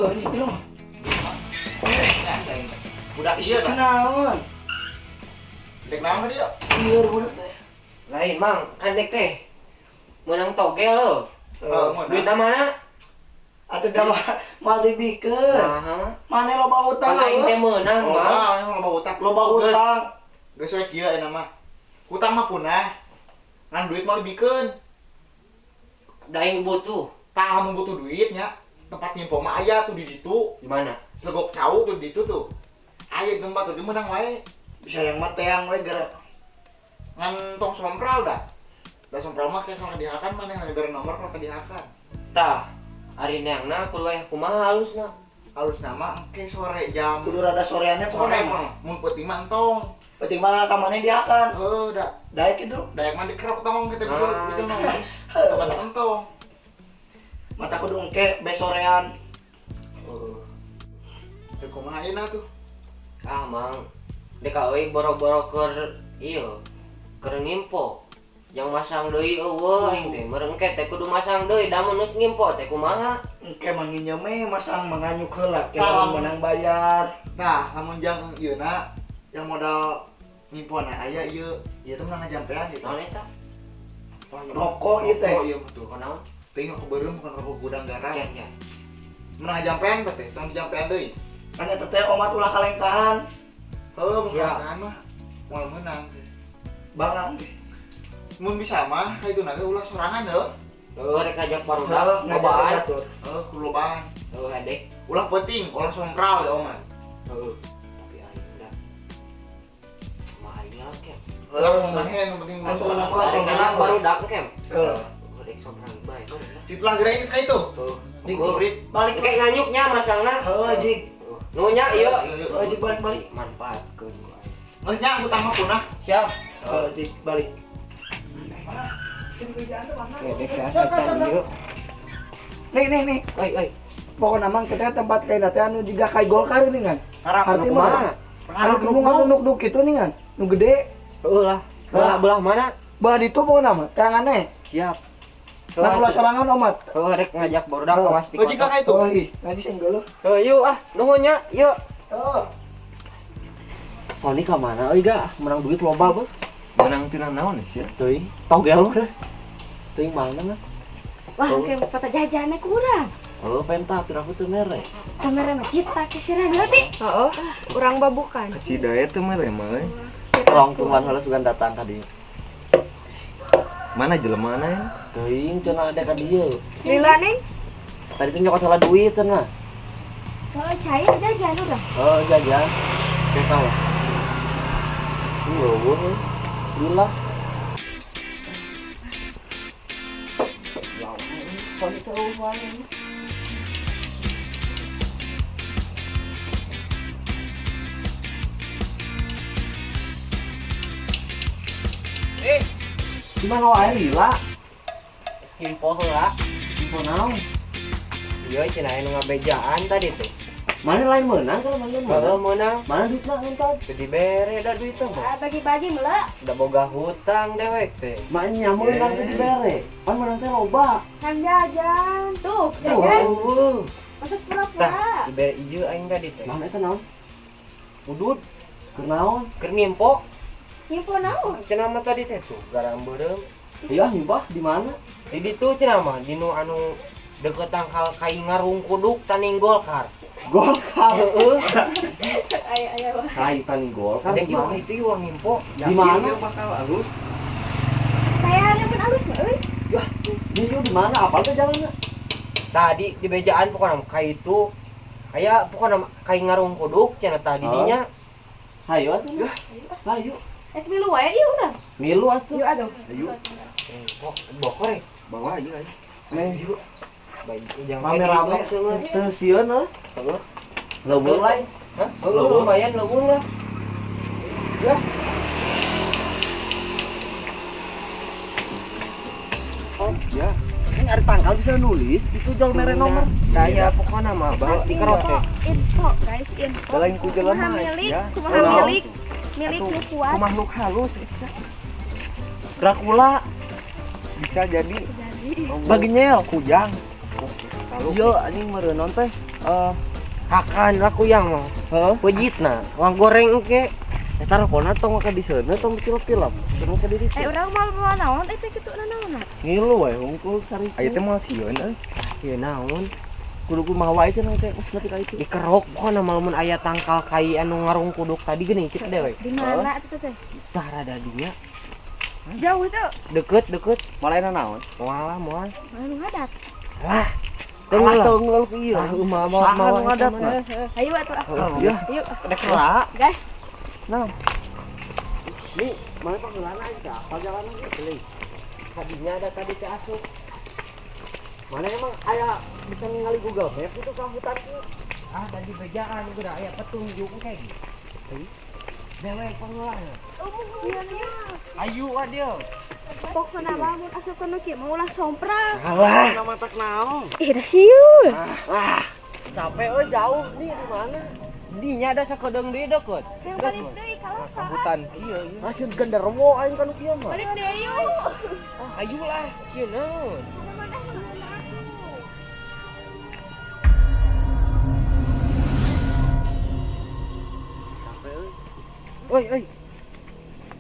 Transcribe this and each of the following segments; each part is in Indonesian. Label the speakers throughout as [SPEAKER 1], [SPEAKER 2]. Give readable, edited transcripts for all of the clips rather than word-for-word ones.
[SPEAKER 1] ini dong.
[SPEAKER 2] Budak
[SPEAKER 1] Iya
[SPEAKER 2] ieu
[SPEAKER 1] kenaon.
[SPEAKER 2] dek naon dia?
[SPEAKER 1] Iya budak teh.
[SPEAKER 3] Lain mang, kan dek teh menang togel lo. Duit mana?
[SPEAKER 1] Atuh da mal dibikeun.
[SPEAKER 3] Nah,
[SPEAKER 1] Mane loba utang
[SPEAKER 3] kan aing teh menang mang.
[SPEAKER 2] Loba, yang loba utang.
[SPEAKER 1] Loba utang.
[SPEAKER 2] Geus we kieu ayeuna mah. Utang mah punah. Ngan duit mau dibikeun.
[SPEAKER 3] Da aing butuh.
[SPEAKER 2] Tah lamun butuh duit nya, tempat nyimpo mah aya tuh di ditu.
[SPEAKER 3] Di mana?
[SPEAKER 2] Legok cau tuh di ditu tuh. Aya tempat tuh menang wae.
[SPEAKER 1] Bisa yang mah teang we geura.
[SPEAKER 2] Ngan tong sompral dah. Da sompral mah kayak kalau dihakan mana yang diberi nomor kalau dihakan.
[SPEAKER 3] Tah, ari neangna kudu aya kumaha halusna.
[SPEAKER 2] Halus nama engke sore jam.
[SPEAKER 1] Kudu rada soreannya
[SPEAKER 2] Sore
[SPEAKER 1] pokoknya.
[SPEAKER 2] mah mun peuting mah entong.
[SPEAKER 1] Penting mah ka mane diakan.
[SPEAKER 2] Da
[SPEAKER 1] Daek itu.
[SPEAKER 2] dayak mah dikerok tamang kita
[SPEAKER 3] Ah.
[SPEAKER 2] betul mah. Tempat entong.
[SPEAKER 1] Mata kudu engke besorean.
[SPEAKER 2] Kumaha ayeuna tuh?
[SPEAKER 3] Ah mang, dek awe boro-boro keur ieu keur ngimpo. Yang masang deui eueuh aing teh meureun ke teh kudu masang deui da mun geus ngimpo teh kumaha?
[SPEAKER 1] Engke manginya me masang manganyuk heula
[SPEAKER 2] Talam.
[SPEAKER 1] ke menang bayar.
[SPEAKER 2] Nah, lamun jang ieuna yang modal ngimpona aya ieu, ieu teh menang jampean gitu.
[SPEAKER 3] Naon eta?
[SPEAKER 1] Rokok ieu teh.
[SPEAKER 2] Rokok ieu mah tuh.
[SPEAKER 3] Kunaon?
[SPEAKER 2] Teuing rokok beureum bukan rokok gudang garam.
[SPEAKER 3] Jan jan.
[SPEAKER 2] Menang jampean teh, tong jampean deui.
[SPEAKER 1] Kan eta teh omat ulah kalengkahan.
[SPEAKER 2] Heuh,
[SPEAKER 3] Siap.
[SPEAKER 2] bukan mah moal menang.
[SPEAKER 1] Bangang.
[SPEAKER 2] Mun bisa mah itu naga ulah sorangan deh.
[SPEAKER 3] Heuh rek ngajak
[SPEAKER 1] Heeh,
[SPEAKER 3] barudak
[SPEAKER 1] ngajak
[SPEAKER 3] lobaan.
[SPEAKER 1] batur.
[SPEAKER 2] Kudu lobaan.
[SPEAKER 3] Heuh adek.
[SPEAKER 2] Ulah penting, ulah sompral ya oman.
[SPEAKER 3] Heuh. Tapi aing udah mah aing lah kem.
[SPEAKER 2] Ulah ngomongin, yang penting ulah
[SPEAKER 1] Atuh,
[SPEAKER 2] sorangan.
[SPEAKER 1] ulah sorangan.
[SPEAKER 3] Barudak kem.
[SPEAKER 1] Heeh.
[SPEAKER 3] Rek sobrang bae.
[SPEAKER 2] Citlah geura ini kayak itu.
[SPEAKER 3] Tuh.
[SPEAKER 2] Di
[SPEAKER 3] Heuh.
[SPEAKER 2] kurit.
[SPEAKER 1] Balik
[SPEAKER 3] Kayak nganyuknya masangna.
[SPEAKER 1] Heeh, Jik.
[SPEAKER 3] Nunya ieu
[SPEAKER 1] Heeh, Jik balik.
[SPEAKER 3] manfaatkeun ku aing.
[SPEAKER 2] Geus nya utang mah punah.
[SPEAKER 3] Siap.
[SPEAKER 1] Heeh, Jik balik.
[SPEAKER 3] Oke, biasa ieu.
[SPEAKER 1] Nih.
[SPEAKER 3] Oi.
[SPEAKER 1] Pokoknya mang kita tempat kayak teh anu jiga kai Golkar ini kan.
[SPEAKER 2] Harap
[SPEAKER 1] Arti
[SPEAKER 3] Anu
[SPEAKER 1] mah
[SPEAKER 3] kumaha?
[SPEAKER 1] anu nu nganuk-nuk kitu nih kan. Nu gede.
[SPEAKER 3] Heuh lah. Belah mana?
[SPEAKER 1] Bah ditu pokoknya mah tangannya.
[SPEAKER 3] Siap.
[SPEAKER 1] Nah ulah sorangan omat.
[SPEAKER 3] Heuh rek ngajak barudak
[SPEAKER 1] Heuh.
[SPEAKER 3] kawas di
[SPEAKER 2] Oh jika
[SPEAKER 3] kota.
[SPEAKER 2] kayak itu.
[SPEAKER 1] Oh ih, ngaji senggol lu.
[SPEAKER 3] Heuh yuk ah, nuhunnya, yuk.
[SPEAKER 1] Oh.
[SPEAKER 3] Sony ka mana euy ga? Menang duit loba beuh.
[SPEAKER 4] Menang tina naon sih?
[SPEAKER 3] Teuing, togel mah. Teuing mana mah?
[SPEAKER 5] Wah, kayak foto jajannya kurang.
[SPEAKER 3] Oh, penta pira teu mere.
[SPEAKER 5] Kamera masjid tak kesiran nanti. Oh, kurang babukan.
[SPEAKER 4] Cidaya teh mah emang.
[SPEAKER 3] Tolong tuan heula sugan datang ka dieu.
[SPEAKER 4] Mana jelema ya?
[SPEAKER 3] Teuing cenah ada ka dieu.
[SPEAKER 5] Lila neng,
[SPEAKER 3] Tadi teh nyokot salah duit cenah.
[SPEAKER 5] kalau cair jajan udah.
[SPEAKER 3] Oh, jajan. Kayak kalah. Weuh. Lila. Sony teh mana?
[SPEAKER 1] Gimana wae lila?
[SPEAKER 3] Skimpo heula.
[SPEAKER 1] Info naon?
[SPEAKER 3] Ieu cenah anu ngabejaan tadi tuh.
[SPEAKER 1] Mana lain menang kalau mana
[SPEAKER 3] Heeh, meunang.
[SPEAKER 1] Mana duitna ngentot?
[SPEAKER 3] Teu dibere da duit teh.
[SPEAKER 5] Ah, bagi-bagi melek.
[SPEAKER 3] Da boga hutang dewek teh.
[SPEAKER 1] Maknya menang teh dibere. Kan menang teh loba.
[SPEAKER 5] Kan jajan. Tuh,
[SPEAKER 3] Ya
[SPEAKER 5] jajan.
[SPEAKER 3] Allah.
[SPEAKER 5] Masuk pura-pura.
[SPEAKER 3] Tah, dibere ieu aing tadi teh.
[SPEAKER 1] Mana eta naon?
[SPEAKER 3] Udud
[SPEAKER 1] Keur naon?
[SPEAKER 3] keur ngimpo.
[SPEAKER 5] Info naon?
[SPEAKER 3] Cenah mah tadi teh tuh garam beureum.
[SPEAKER 1] Iya nyubah di mana?
[SPEAKER 3] Di ditu cenah mah dinu anu deket tangkal kai ngarung kuduk taning Golkar.
[SPEAKER 1] Golkar.
[SPEAKER 3] Heeh.
[SPEAKER 5] Aya wah.
[SPEAKER 1] Kaitan Golkar.
[SPEAKER 3] Dek ieu itu ieu ngimpo.
[SPEAKER 1] Di mana?
[SPEAKER 4] bakal alus.
[SPEAKER 5] Kayaknya pun halus mah euy.
[SPEAKER 1] Di di mana? Apal teh jalanna?
[SPEAKER 3] Tadi di bejaan pokona kai itu aya pokona kai ngarung kuduk cenah tadi dinya.
[SPEAKER 1] Hayo atuh. Hayo.
[SPEAKER 5] Milu wae ieu urang.
[SPEAKER 1] Milu atuh.
[SPEAKER 5] Yuk aduh.
[SPEAKER 4] Ayo,
[SPEAKER 3] Kok bokor ya?
[SPEAKER 4] bawa aja aja.
[SPEAKER 1] Meh
[SPEAKER 3] Baik, jangan
[SPEAKER 1] rame-rame
[SPEAKER 3] kayak gitu,
[SPEAKER 1] teu sieun heuh.
[SPEAKER 3] Heeh.
[SPEAKER 1] Leuweung lain.
[SPEAKER 3] Hah? Lumayan leuweung lah. Ya.
[SPEAKER 1] Oh, ya. Ini ada tanggal bisa nulis, itu jual mere nomor.
[SPEAKER 3] Daya pokoknya mah bawa di kerot ya.
[SPEAKER 5] Info guys, info.
[SPEAKER 4] Balain ku jelema,
[SPEAKER 5] Kumaha milik,
[SPEAKER 4] ya.
[SPEAKER 5] kumaha milik. Milik nu kuat.
[SPEAKER 4] Makhluk halus Isya.
[SPEAKER 1] Dracula
[SPEAKER 4] Bisa jadi
[SPEAKER 5] Jadi.
[SPEAKER 1] bagi nyel.
[SPEAKER 4] kujang.
[SPEAKER 1] Iya, anjing meureun teh.
[SPEAKER 3] Hakan aku yang mah.
[SPEAKER 1] Heeh.
[SPEAKER 3] Pejitna, wang goreng ke.
[SPEAKER 1] Eta rokona tong ka di seuneu tong tilap-tilap. Tong ka di ditu.
[SPEAKER 5] Urang mal naon eta kitu naon?
[SPEAKER 1] Ngilu we hungkul sari.
[SPEAKER 4] Aya teh moal sieun euy.
[SPEAKER 3] Sieun naon?
[SPEAKER 1] Kudu kumaha wae cenah teh pas nepi ka itu.
[SPEAKER 3] Dikerok pokona malamun aya tangkal kai anu ngarung kuduk tadi geuning kita dewe.
[SPEAKER 5] Di mana eta teh?
[SPEAKER 3] Tah rada dinya.
[SPEAKER 5] Jauh itu.
[SPEAKER 3] Deket.
[SPEAKER 1] Malaena naon?
[SPEAKER 3] Moal.
[SPEAKER 5] Anu ngadat.
[SPEAKER 3] Lah.
[SPEAKER 1] Tengah
[SPEAKER 3] Tengah
[SPEAKER 1] teungeul ku ieu.
[SPEAKER 3] mau
[SPEAKER 1] ngadatna.
[SPEAKER 5] Ayo atuh.
[SPEAKER 1] Ya,
[SPEAKER 5] Yuk.
[SPEAKER 1] ada kela.
[SPEAKER 5] Gas.
[SPEAKER 1] Nah. Nih, mana panggeulana aja, perjalanan ge.
[SPEAKER 3] Tadinya ada tadi teh asup.
[SPEAKER 1] Mana emang aya bisa ningali Google Map itu ka hutan itu?
[SPEAKER 3] Ah, tadi bejaan udah aya petunjuk kayak gitu. Dewe pengeulana.
[SPEAKER 5] Iya.
[SPEAKER 3] Ayu adio.
[SPEAKER 5] Pokona lamun asup kana kieu mah ulah sompra.
[SPEAKER 3] Alah.
[SPEAKER 1] Nama tak naon.
[SPEAKER 5] Ih, da sieun.
[SPEAKER 1] Capek euy jauh nih di mana?
[SPEAKER 3] Dinya ada sakedeung deui deket.
[SPEAKER 5] Yang balik deui kalau
[SPEAKER 1] Ka hutan kieu. Masih genderuwo aing kana kieu mah.
[SPEAKER 5] balik deui yuk.
[SPEAKER 3] Ayu lah, sieun.
[SPEAKER 1] Capek euy.
[SPEAKER 3] Oi.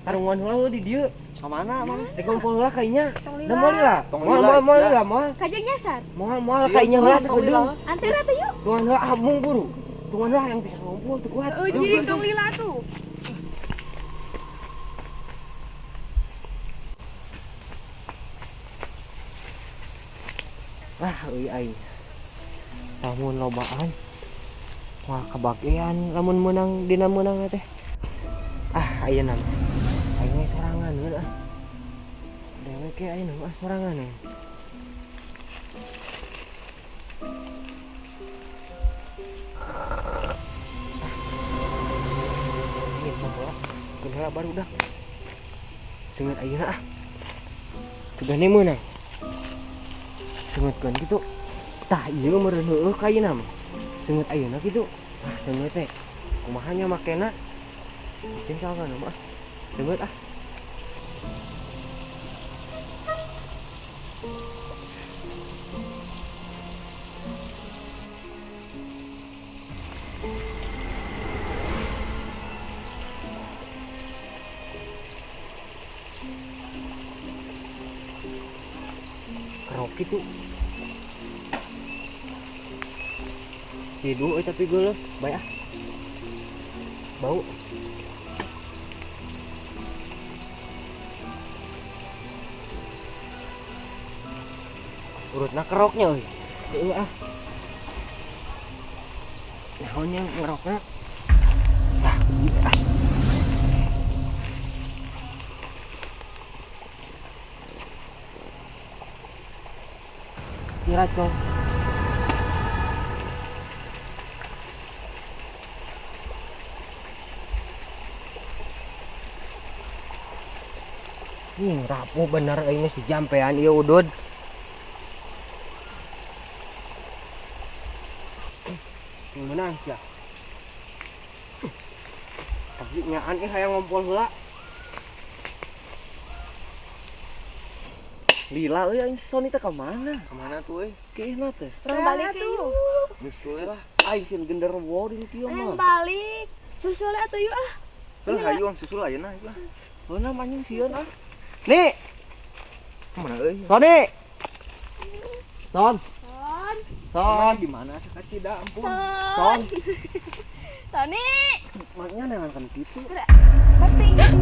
[SPEAKER 3] Tarungan heula di dieu.
[SPEAKER 1] Ka mana?
[SPEAKER 3] Rek kumpul heula kayaknya.
[SPEAKER 5] Tong
[SPEAKER 3] Da moal lah.
[SPEAKER 1] Tong
[SPEAKER 3] Moal
[SPEAKER 1] lila,
[SPEAKER 3] lah, moal.
[SPEAKER 5] Kajeng nyasar.
[SPEAKER 3] Moal kayaknya heula sakedeung.
[SPEAKER 5] Antara tuh yuk.
[SPEAKER 3] Tungan heula amung buru. Tungan heula yang bisa ngumpul tuh kuat.
[SPEAKER 5] Jadi tong lila tuh.
[SPEAKER 3] Euy aing. Lamun lobaan. Wah, kebagian lamun menang dina menang teh. Ayeuna mah. Aing we sorangan heula. Dewe ke ayeuna mah sorangan. Ini bola. Kenapa baru dah. Sengat ayeuna Tugane meunang. Sengatkeun kitu. Tah ieu meureun heueuh ka ayeuna mah. Sengat ayeuna kitu. Sengat teh. Kumaha nya makena? Bikin salgan mah. Sengat kerok itu hidu tapi geuleuh bae bau urutna keroknya euy heuh naonnya ngerokna Kira kau. Rapuh bener ini si jampean ieu udud. Yang menang sia. Tapi nyaan hayang ngompol heula.
[SPEAKER 1] Lila euy aing Sony teh ka mana?
[SPEAKER 4] Kemana tuh euy?
[SPEAKER 1] Keihna teh.
[SPEAKER 5] Orang balik yuk.
[SPEAKER 1] Nyusul lah. Aing sieun genderuwo di kieu
[SPEAKER 5] Ayo
[SPEAKER 1] mah.
[SPEAKER 5] balik. Susul atuh yuk ah.
[SPEAKER 4] Heuh hayu ang susul ayeuna ieu.
[SPEAKER 1] Heuna anjing sieun ah. Nih,
[SPEAKER 4] Kemana euy?
[SPEAKER 1] Sony. Son.
[SPEAKER 5] Son.
[SPEAKER 1] Di mana sakacida ampun.
[SPEAKER 5] Son.
[SPEAKER 1] Son.
[SPEAKER 5] Tani.
[SPEAKER 1] Maknya nengan kitu.
[SPEAKER 5] Penting.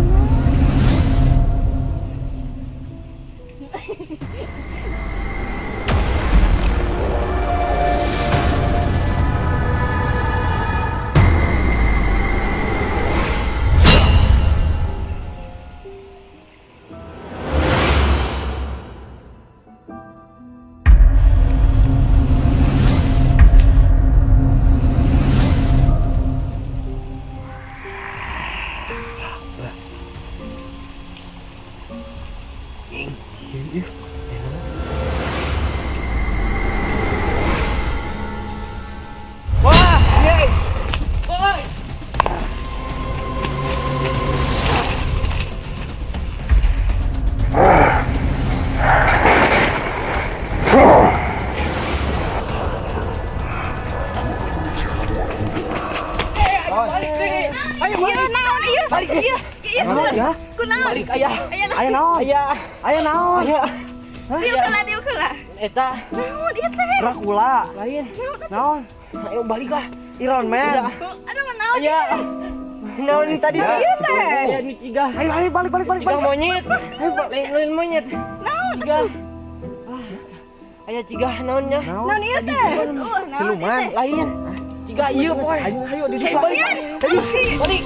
[SPEAKER 5] naon ieu?
[SPEAKER 3] Balik ieu.
[SPEAKER 5] Ieu.
[SPEAKER 1] Ya.
[SPEAKER 5] Kunaon?
[SPEAKER 3] Balik aya.
[SPEAKER 1] Aya naon?
[SPEAKER 3] Aya.
[SPEAKER 1] Aya naon?
[SPEAKER 3] Aya.
[SPEAKER 5] Dieu keula.
[SPEAKER 3] Eta
[SPEAKER 5] Naon ieu teh?
[SPEAKER 1] Dracula.
[SPEAKER 3] lain.
[SPEAKER 1] Naon?
[SPEAKER 3] Ayo balik lah.
[SPEAKER 1] Iron Man.
[SPEAKER 5] Aduh naon?
[SPEAKER 3] Aya. Naon tadi
[SPEAKER 1] Ya.
[SPEAKER 3] ieu teh? Aya nu cigah.
[SPEAKER 1] Ayo balik.
[SPEAKER 3] Cigah monyet. Lain monyet.
[SPEAKER 5] Naon?
[SPEAKER 3] Cigah. Aya cigah naonnya?
[SPEAKER 5] Naon ieu teh? Naon
[SPEAKER 1] Siluman.
[SPEAKER 3] Lain. Cigah ieu poe.
[SPEAKER 1] Ayo
[SPEAKER 3] Saya
[SPEAKER 1] dibuka.
[SPEAKER 3] balik. Ayo balik.